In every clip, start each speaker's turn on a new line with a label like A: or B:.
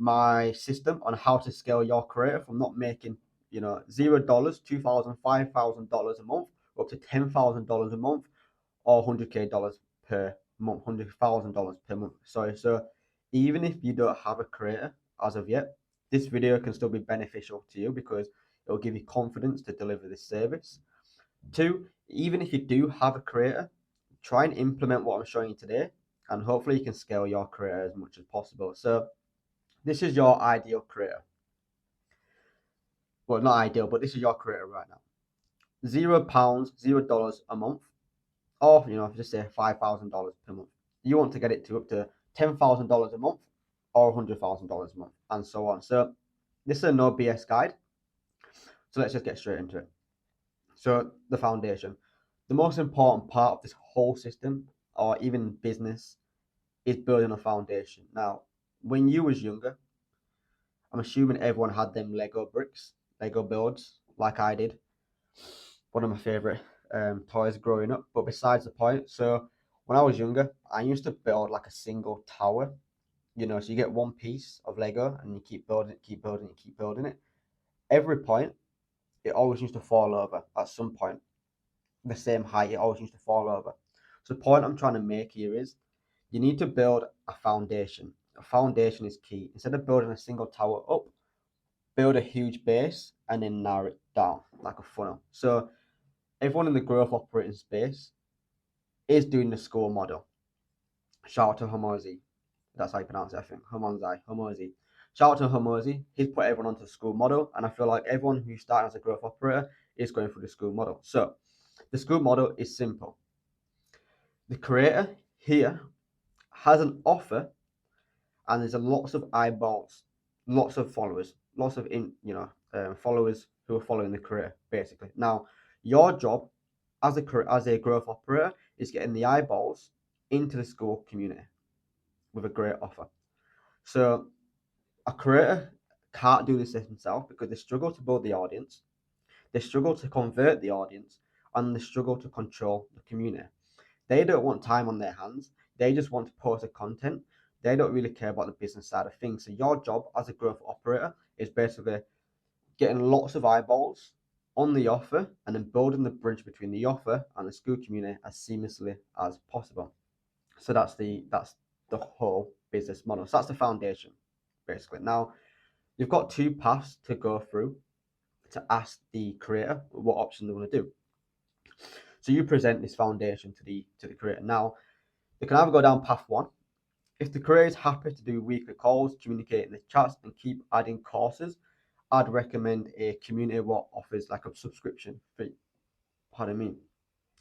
A: my system on how to scale your career from not making, $0, $2,000, $5,000 a month, up to $10,000 a month, or $100K per month, $100,000 per month. Sorry. So even if you don't have a creator as of yet, this video can still be beneficial to you because it will give you confidence to deliver this service. Two, even if you do have a creator, try and implement what I'm showing you today, and hopefully you can scale your career as much as possible. So this is your ideal career. Well, not ideal, but this is your career right now. £0, $0 a month, or just say $5,000 per month. You want to get it to up to $10,000 a month or $100,000 a month, and so on. So this is a no BS guide. So let's just get straight into it. So the foundation, the most important part of this whole system, or even business, is building a foundation. Now, when you was younger, I'm assuming everyone had them Lego bricks, Lego builds, like I did. One of my favorite toys growing up. But besides the point, so when I was younger, I used to build like a single tower. So you get one piece of Lego and you keep building it, keep building it, keep building it. Every point, it always used to fall over at some point. The same height, it always used to fall over. So the point I'm trying to make here is you need to build a foundation. A foundation is key. Instead of building a single tower up, build a huge base and then narrow it down like a funnel. So everyone in the growth operating space is doing the school model. Shout out to Hormozi. That's how you pronounce it, I think. Hormozi. Shout out to Hormozi. He's put everyone onto the school model, and I feel like everyone who's starting as a growth operator is going through the school model. So the school model is simple. The creator here has an offer, and there's lots of eyeballs, lots of followers, lots of followers who are following the creator, basically. Now, your job as a growth operator is getting the eyeballs into the school community with a great offer. So a creator can't do this themselves because they struggle to build the audience, they struggle to convert the audience, and they struggle to control the community. They don't want time on their hands. They just want to post the content. They don't really care about the business side of things. So your job as a growth operator is basically getting lots of eyeballs on the offer and then building the bridge between the offer and the school community as seamlessly as possible. So that's the whole business model. So that's the foundation, basically. Now, you've got two paths to go through to ask the creator what option they want to do. So you present this foundation to the creator. Now, they can either go down path one. If the creator is happy to do weekly calls, communicate in the chats, and keep adding courses, I'd recommend a community what offers like a subscription fee. Pardon me.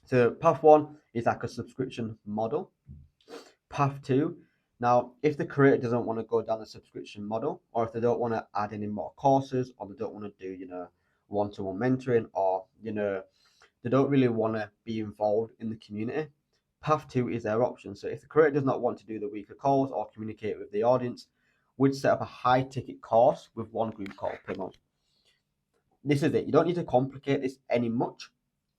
A: So path one is like a subscription model. Path two, now if the creator doesn't want to go down the subscription model, or if they don't want to add any more courses, or they don't want to do one-to-one mentoring, or they don't really want to be involved in the community, path two is their option. So if the creator does not want to do the weekly calls or communicate with the audience, we'd set up a high ticket course with one group call per month. This is it. You don't need to complicate this any much.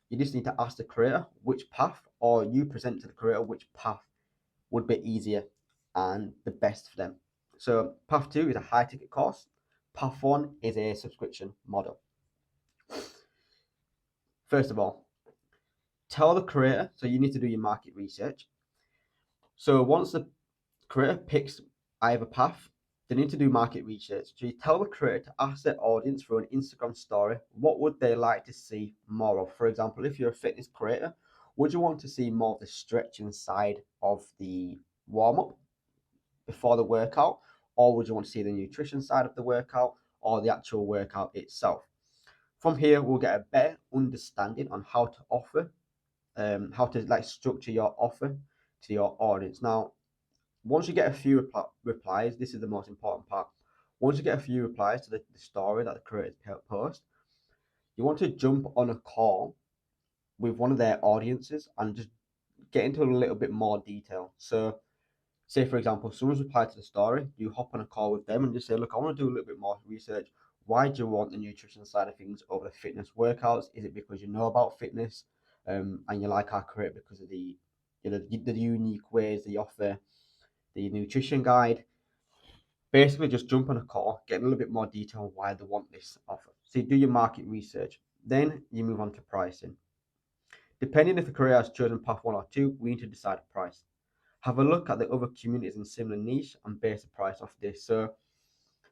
A: You just need to ask the creator which path, or you present to the creator which path would be easier and the best for them. So path two is a high ticket course. Path one is a subscription model. First of all, tell the creator, so you need to do your market research. So once the creator picks either path, they need to do market research. So you tell the creator to ask their audience through an Instagram story, what would they like to see more of? For example, if you're a fitness creator, would you want to see more of the stretching side of the warm-up before the workout? Or would you want to see the nutrition side of the workout, or the actual workout itself? From here, we'll get a better understanding on how to offer, how to like structure your offer to your audience. Now, once you get a few replies, this is the most important part. Once you get a few replies to the story that the creators post, you want to jump on a call with one of their audiences and just get into a little bit more detail. So say, for example, someone's replied to the story, you hop on a call with them and just say, look, I want to do a little bit more research. Why do you want the nutrition side of things over the fitness workouts? Is it because you know about fitness and you like our career because of the unique ways they offer the nutrition guide? basically just jump on a call, get a little bit more detail on why they want this offer. So you do your market research. Then you move on to pricing. Depending if the career has chosen path 1 or 2, we need to decide a price. Have a look at the other communities in similar niche and base the price off this. So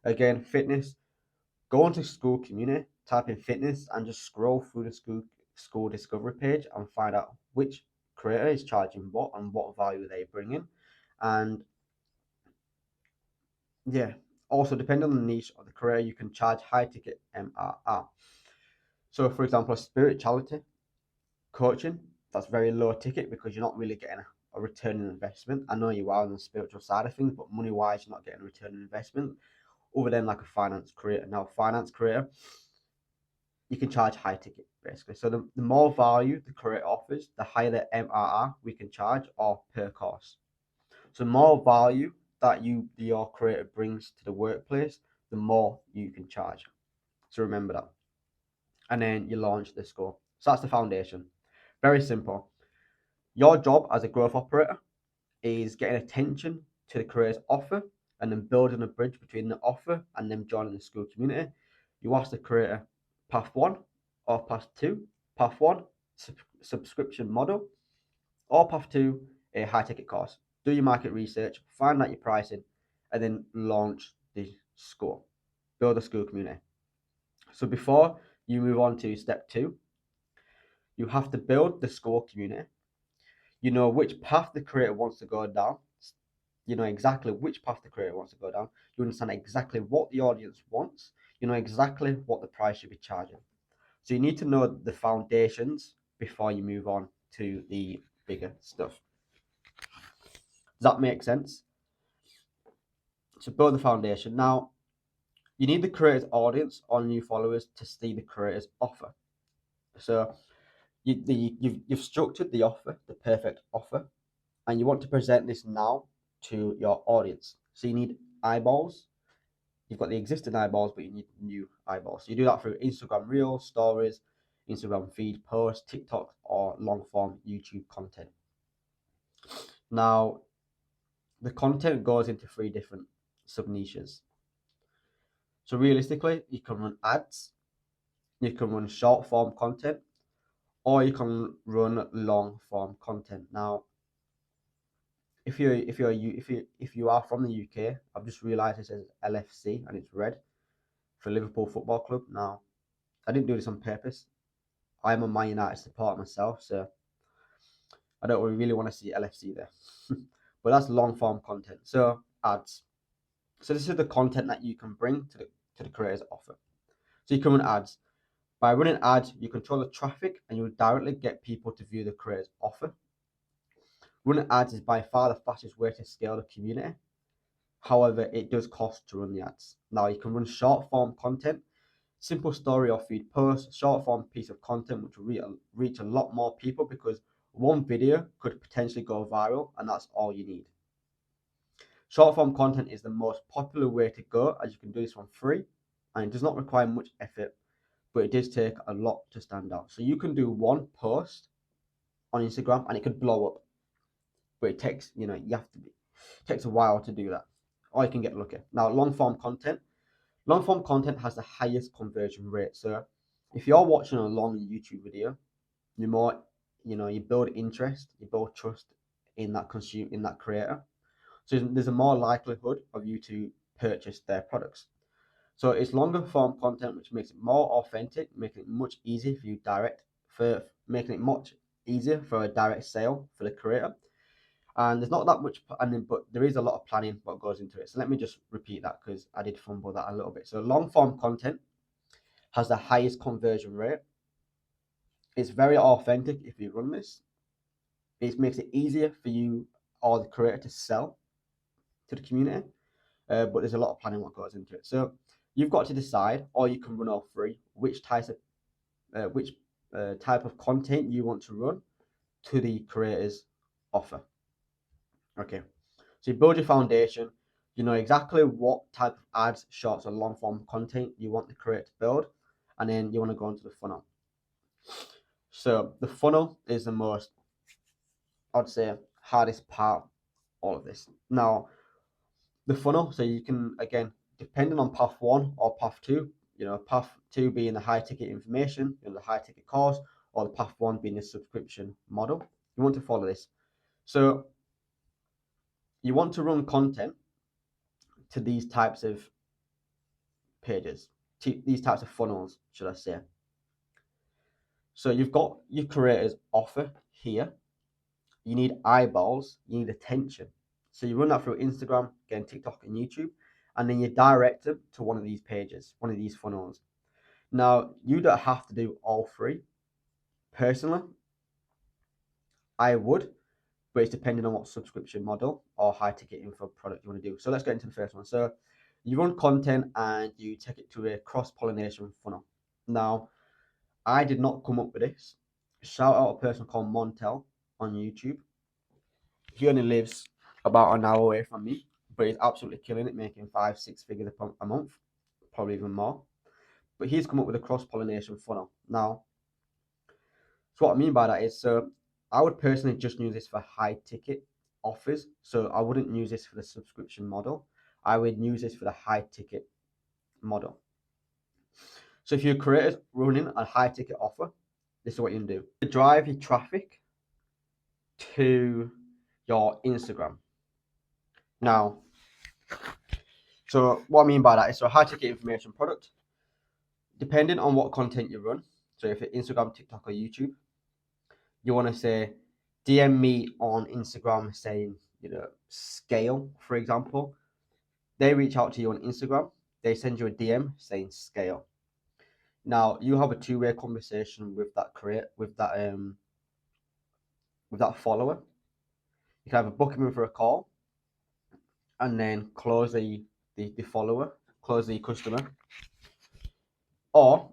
A: again, fitness, go onto school community, type in fitness and just scroll through the school discovery page and find out which creator is charging what and what value they bring in. And yeah, also depending on the niche of the career, you can charge high ticket MRR. So for example, spirituality coaching, that's very low ticket because you're not really getting a return on investment. I know you are on the spiritual side of things, but money wise, you're not getting a return on investment other than like a finance creator. Now, finance creator, you can charge high ticket basically. So the more value the creator offers, the higher the MRR we can charge or per course. So more value that your creator brings to the workplace, the more you can charge. So remember that. And then you launch the score. So that's the foundation. Very simple. Your job as a growth operator is getting attention to the creator's offer and then building a bridge between the offer and them joining the school community. You ask the creator path 1 or path 2. Path 1, subscription model, or path 2, a high ticket course. Do your market research, find out your pricing, and then launch the school. Build a school community. So before you move on to step 2, you have to build the school community. You know which path the creator wants to go down. You know exactly which path the creator wants to go down. You understand exactly what the audience wants. You know exactly what the price should be charging. So you need to know the foundations before you move on to the bigger stuff. Does that make sense? So build the foundation. Now, you need the creator's audience or new followers to see the creator's offer. So you've structured the offer, the perfect offer, and you want to present this now to your audience. So you need eyeballs. You've got the existing eyeballs, but you need new eyeballs. So you do that through Instagram Reels, Stories, Instagram feed, posts, TikTok, or long form YouTube content. Now, the content goes into 3 different sub niches. So realistically, you can run ads, you can run short form content, or you can run long form content. Now, if you are from the UK, I've just realised it says LFC and it's red for Liverpool Football Club. Now, I didn't do this on purpose. I'm a Man United supporter myself, so I don't really want to see LFC there. But that's long form content. So ads. So this is the content that you can bring to the creator's offer. So you can run ads. By running ads, you control the traffic and you will directly get people to view the creator's offer. Running ads is by far the fastest way to scale the community. However, it does cost to run the ads. Now you can run short form content, simple story or feed posts, short form piece of content which will reach a lot more people because one video could potentially go viral and that's all you need. Short form content is the most popular way to go as you can do this for free and it does not require much effort, but it does take a lot to stand out. So you can do one post on Instagram and it could blow up, but it takes, you have to it takes a while to do that, or you can get lucky. Now, long form content has the highest conversion rate. So if you're watching a long YouTube video, you're more, you build interest, you build trust in that creator. So there's a more likelihood of you to purchase their products. So it's longer form content, which makes it more authentic, making it much easier making it much easier for a direct sale for the creator. And there's not that much planning, but there is a lot of planning what goes into it. So let me just repeat that because I did fumble that a little bit. So long form content has the highest conversion rate. It's very authentic if you run this. It makes it easier for you or the creator to sell to the community. But there's a lot of planning what goes into it. So you've got to decide, or you can run all 3, which type of content you want to run to the creator's offer. Okay, so you build your foundation. You know exactly what type of ads, shorts, or long form content you want the creator to build, and then you want to go into the funnel. So the funnel is the most, I'd say, hardest part of all of this. Now, the funnel. So you can, again, depending on path 1 or path 2, path 2 being the high ticket information, the high ticket course, or the path 1 being the subscription model. You want to follow this. So you want to run content to these types of pages, these types of funnels, should I say. So you've got your creators offer here. You need eyeballs, you need attention. So you run that through Instagram, again, TikTok and YouTube, and then you direct them to one of these pages, one of these funnels. Now, you don't have to do all three. Personally, I would, but it's depending on what subscription model or high ticket info product you want to do. So let's get into the first one. So you run content and you take it to a cross-pollination funnel. Now, I did not come up with this. Shout out a person called Montel on YouTube. He only lives about an hour away from me, but he's absolutely killing it, making 5-6 figures a month, probably even more. But he's come up with a cross-pollination funnel. Now, so what I mean by that is, so I would personally just use this for high ticket offers. So I wouldn't use this for the subscription model. I would use this for the high ticket model. So if your creator's running a high ticket offer, this is what you can do. To drive your traffic to your Instagram. Now, so what I mean by that is, so a high ticket information product, depending on what content you run. So if it's Instagram, TikTok, or YouTube, you want to say, DM me on Instagram saying, scale, for example. They reach out to you on Instagram. They send you a DM saying scale. Now you have a two-way conversation with that with that follower. You can either book him in for a call and then close the follower, close the customer, or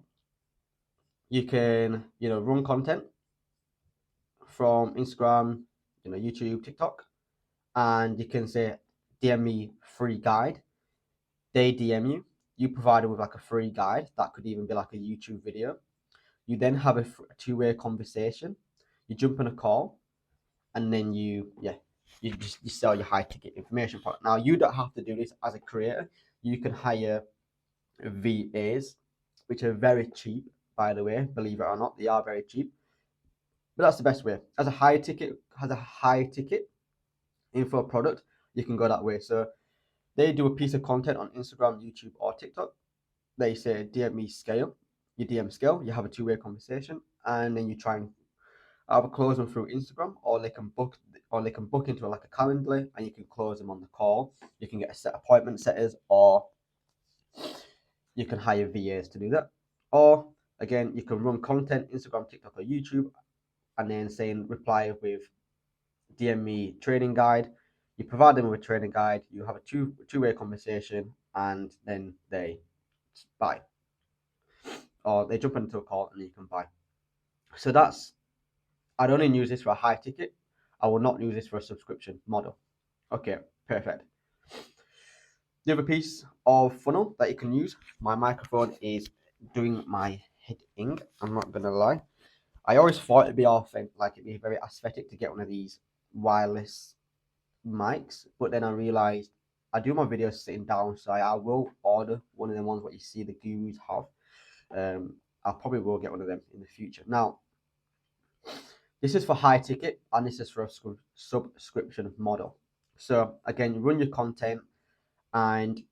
A: you can run content from Instagram, YouTube, TikTok, and you can say, DM me free guide. They DM you. You provide them with like a free guide. That could even be like a YouTube video. You then have a two-way conversation. You jump on a call, and then you sell your high ticket information product. Now you don't have to do this as a creator. You can hire VAs, which are very cheap, by the way. Believe it or not, they are very cheap. But that's the best way. As a high ticket info product, you can go that way. So they do a piece of content on Instagram, YouTube, or TikTok. They say, DM me scale. You DM scale, you have a two-way conversation, and then you try and either close them through Instagram, or they can book into like a calendar, and you can close them on the call. You can get a set appointment setters, or you can hire VAs to do that. Or again, you can run content Instagram, TikTok, or YouTube, and then saying reply with DM me training guide. You provide them with a training guide. You have a two-way conversation, and then they buy, or they jump into a call and you can buy. So I'd only use this for a high ticket. I will not use this for a subscription model. Okay, perfect. The other piece of funnel that you can use, my microphone is doing my head in. I'm not gonna lie. I always thought it'd be very aesthetic to get one of these wireless mics, but then I realized I do my videos sitting down, so I will order one of the ones what you see the gurus have. I probably will get one of them in the future. Now, this is for high ticket, and this is for a subscription model. So again, you run your content, and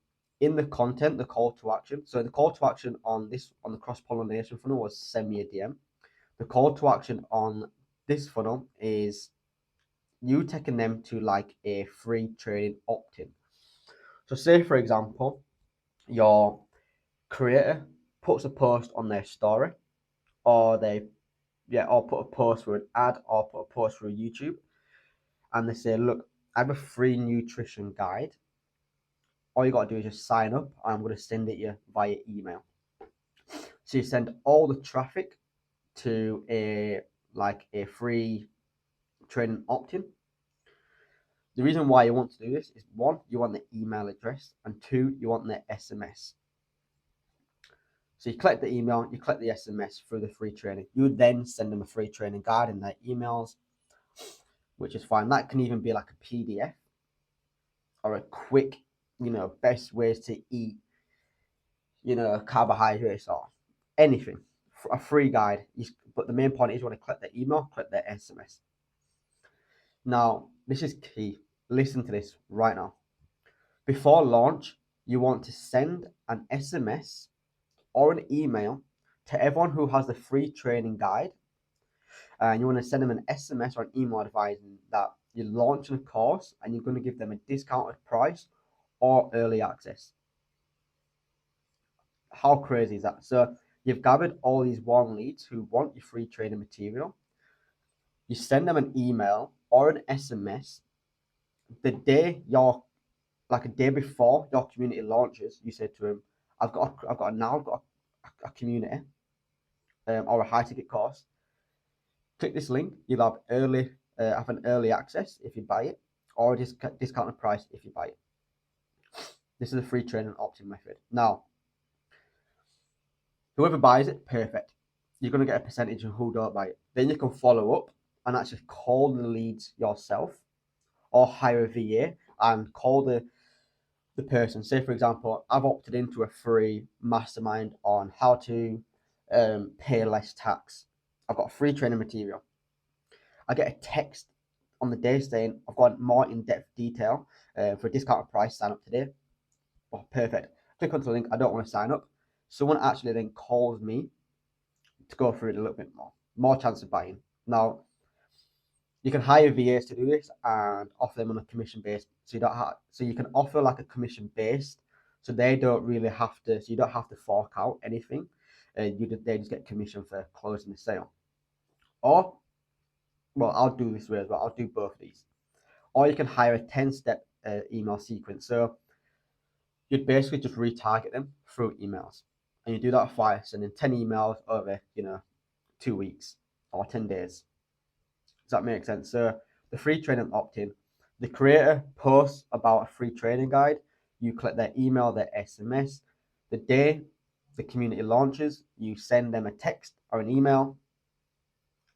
A: in the content, the call to action. So the call to action on the cross pollination funnel was send me a DM. The call to action on this funnel is you taking them to like a free training opt-in. So say for example, your creator puts a post on their story, or or put a post through an ad, or put a post through YouTube, and they say, look, I have a free nutrition guide. All you got to do is just sign up, and I'm going to send it you via email. So you send all the traffic to a free training opt-in. The reason why you want to do this is, one, you want the email address, and two, you want the SMS. So you collect the email, you collect the SMS through the free training. You would then send them a free training guide in their emails, which is fine. That can even be like a PDF or a quick best ways to eat, carbohydrates or anything. A free guide. But the main point is you want to click the email, click the SMS. Now, this is key. Listen to this right now. Before launch, you want to send an SMS or an email to everyone who has the free training guide. And you want to send them an SMS or an email advising that you're launching a course and you're going to give them a discounted price or early access. How crazy is that? So you've gathered all these warm leads who want your free training material. You send them an email or an SMS the day a day before your community launches. You say to them, I've got a community or a high ticket course. Click this link. You'll have an early access if you buy it, or a discounted price if you buy it. This is a free training opt-in method. Now, whoever buys it, perfect. You're going to get a percentage of who don't buy it. Then you can follow up and actually call the leads yourself, or hire a VA and call the person. Say, for example, I've opted into a free mastermind on how to pay less tax. I've got free training material. I get a text on the day saying I've got more in-depth detail for a discounted price. Sign up today. Oh, perfect. Click onto the link. I don't want to sign up. Someone actually then calls me to go through it a little bit more. More chance of buying. Now, you can hire VAs to do this and offer them on a commission base. So you can offer like a commission based, so they don't really have to. So you don't have to fork out anything. They just get commission for closing the sale. Or, well, I'll do this way as well. I'll do both of these. Or you can hire a 10-step email sequence. So you'd basically just retarget them through emails, and you do that by sending 10 emails over 2 weeks or 10 days. Does that make sense? So the free training opt-in, the creator posts about a free training guide. You click their email, their SMS. The day the community launches, you send them a text or an email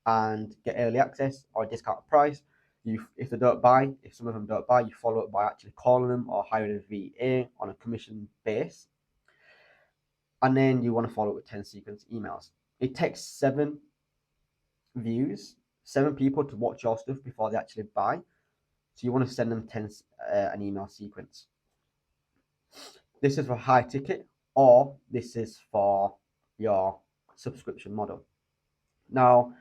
A: and get early access or a discounted price. If some of them don't buy, you follow up by actually calling them or hiring a VA on a commission base. And then you want to follow up with 10 sequence emails. It takes 7 people to watch your stuff before they actually buy. So you want to send them an email sequence. This is for high ticket, or this is for your subscription model. Now,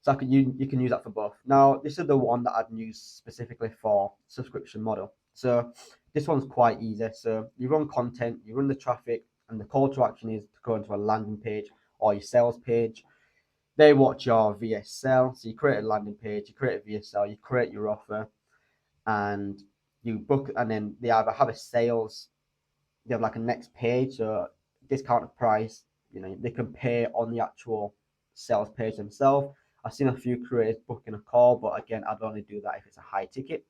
A: so you can use that for both. Now, this is the one that I'd use specifically for subscription model. So this one's quite easy. So you run content, you run the traffic, and the call to action is to go into a landing page or your sales page. They watch your VSL. So you create a landing page, you create a VSL, you create your offer, and you book. And then they either have a sales, they have like a next page, so discounted price. They can pay on the actual sales page themselves. I've seen a few creators booking a call, but again, I'd only do that if it's a high ticket.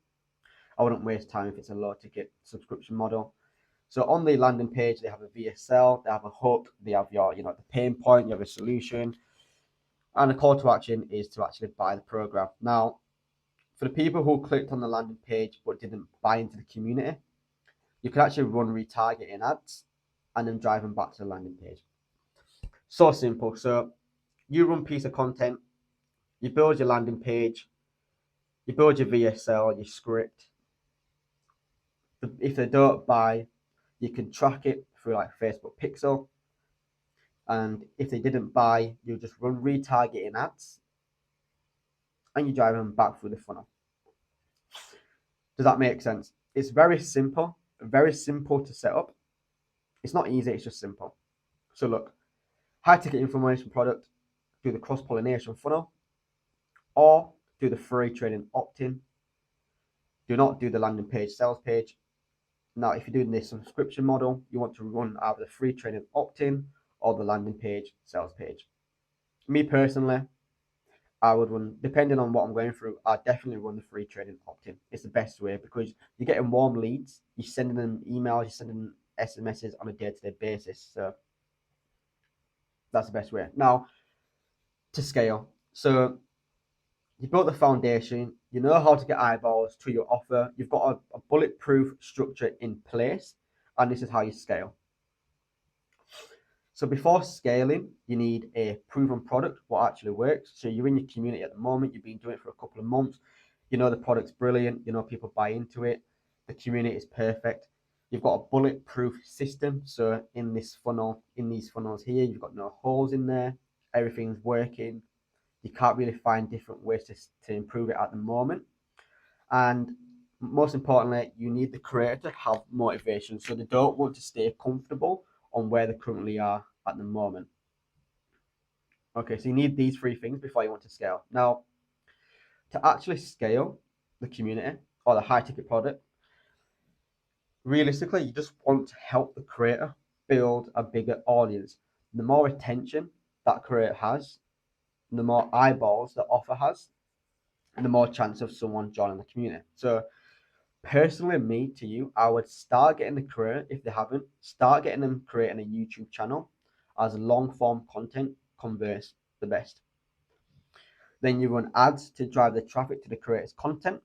A: I wouldn't waste time if it's a low ticket subscription model. So on the landing page, they have a VSL, they have a hook, they have your, the pain point, you have a solution, and the call to action is to actually buy the program. Now, for the people who clicked on the landing page but didn't buy into the community, you can actually run retargeting ads and then drive them back to the landing page. So simple. So you run a piece of content, you build your landing page, you build your VSL, your script. If they don't buy, you can track it through like Facebook Pixel. And if they didn't buy, you just run retargeting ads and you drive them back through the funnel. Does that make sense? It's very simple to set up. It's not easy, it's just simple. So look, high ticket information product, do the cross-pollination funnel, or do the free training opt-in. Do not do the landing page sales page. Now, if you're doing this subscription model, you want to run either the free training opt-in or the landing page sales page. Me personally, I would run, depending on what I'm going through, I definitely run the free training opt-in. It's the best way because you're getting warm leads, you're sending them emails, you're sending them SMSs on a day-to-day basis. So that's the best way. Now, to scale. So you built the foundation, You know how to get eyeballs to your offer. You've got a bulletproof structure in place, and this is how you scale. So before scaling, you need a proven product, what actually works. So you're in your community at the moment, you've been doing it for a couple of months, you know the product's brilliant, you know people buy into it, the community is perfect. You've got a bulletproof system. So in this funnel, in these funnels here, you've got no holes in there, everything's working. You can't really find different ways to improve it at the moment. And most importantly, you need the creator to have motivation. So they don't want to stay comfortable on where they currently are at the moment. Okay, so you need these three things before you want to scale. Now, to actually scale the community or the high ticket product, realistically, you just want to help the creator build a bigger audience. The more attention that creator has, the more eyeballs the offer has, and the more chance of someone joining the community. So personally, me to you, I would start getting the creator, if they haven't, start getting them creating a YouTube channel, as long form content converts the best. Then you run ads to drive the traffic to the creator's content.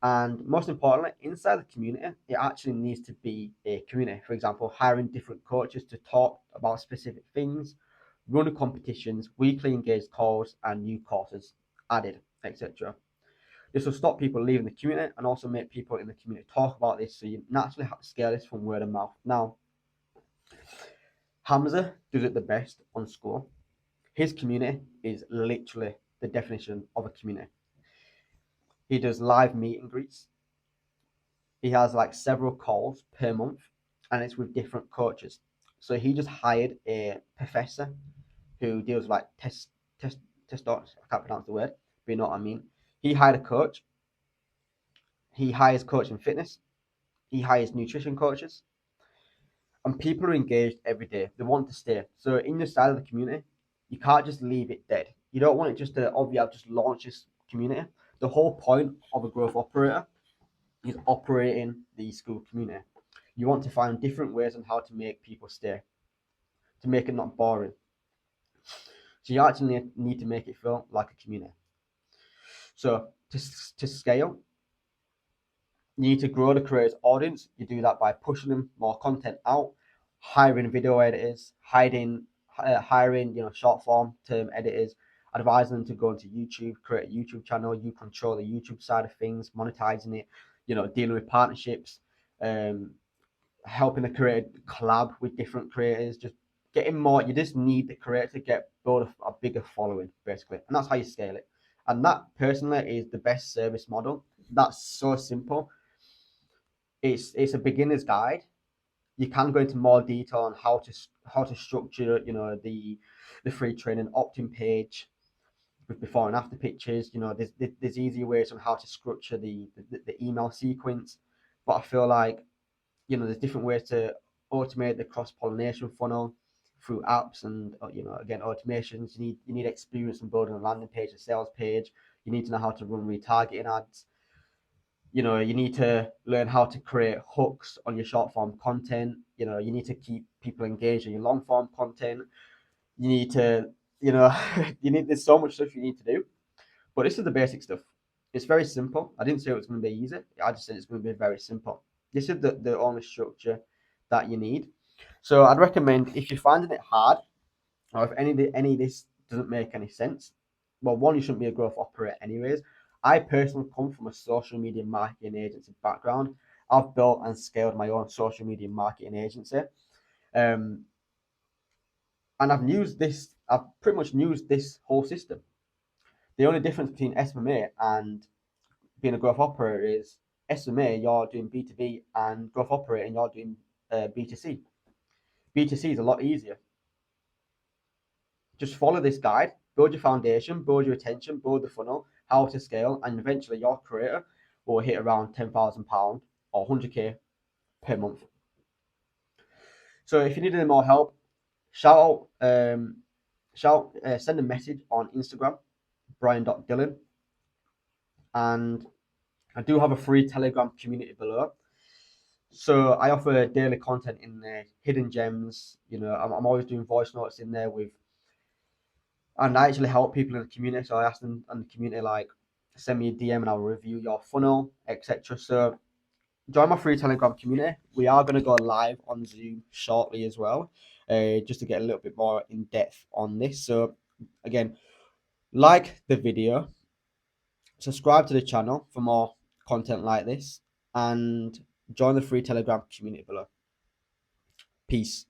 A: And most importantly, inside the community, it actually needs to be a community. For example, hiring different coaches to talk about specific things, run competitions, weekly engaged calls, and new courses added, etc. This will stop people leaving the community and also make people in the community talk about this. So you naturally have to scale this from word of mouth. Now, Hamza does it the best on school. His community is literally the definition of a community. He does live meet and greets. He has like several calls per month, and it's with different coaches. So he just hired a professor who deals with like test I can't pronounce the word, but you know what I mean. He hired a coach. He hires coaching fitness. He hires nutrition coaches, and people are engaged every day. They want to stay. So in your side of the community, you can't just leave it dead. You don't want it just to, oh, yeah, just launch this community. The whole point of a growth operator is operating the school community. You want to find different ways on how to make people stay, to make it not boring. So you actually need to make it feel like a community. So to scale, you need to grow the creator's audience. You do that by pushing them more content out, hiring video editors, hiring short form term editors, advising them to go into YouTube, create a YouTube channel. You control the YouTube side of things, monetizing it, dealing with partnerships, helping the creator collab with different creators, just getting more. You just need the creator to build a bigger following, basically, and that's how you scale it. And that personally is the best service model. That's so simple. It's a beginner's guide. You can go into more detail on how to structure, the free training opt-in page with before and after pictures. There's easier ways on how to structure the email sequence. But I feel like, there's different ways to automate the cross-pollination funnel through apps and, again, automations. You need experience in building a landing page, a sales page. You need to know how to run retargeting ads. You need to learn how to create hooks on your short form content. You need to keep people engaged in your long form content. You need to, there's so much stuff you need to do. But this is the basic stuff. It's very simple. I didn't say it was going to be easy. I just said it's going to be very simple. This is the only structure that you need. So I'd recommend, if you're finding it hard, or if any of this doesn't make any sense, well, one, you shouldn't be a growth operator anyways. I personally come from a social media marketing agency background. I've built and scaled my own social media marketing agency. And I've pretty much used this whole system. The only difference between SMMA and being a growth operator is SMMA, you're doing B2B, and growth operator, you're doing B2C. B2C is a lot easier. Just follow this guide, build your foundation, build your attention, build the funnel, how to scale, and eventually your creator will hit around £10,000 or 100k per month. So if you need any more help, send a message on Instagram, brian.dillon, and I do have a free Telegram community below. So I offer daily content in there, hidden gems. I'm always doing voice notes in there and I actually help people in the community. So I ask them in the community, like, send me a DM and I'll review your funnel, etc. So join my free Telegram community. We are going to go live on Zoom shortly as well, just to get a little bit more in depth on this. So again, like the video, subscribe to the channel for more content like this, and join the free Telegram community below. Peace.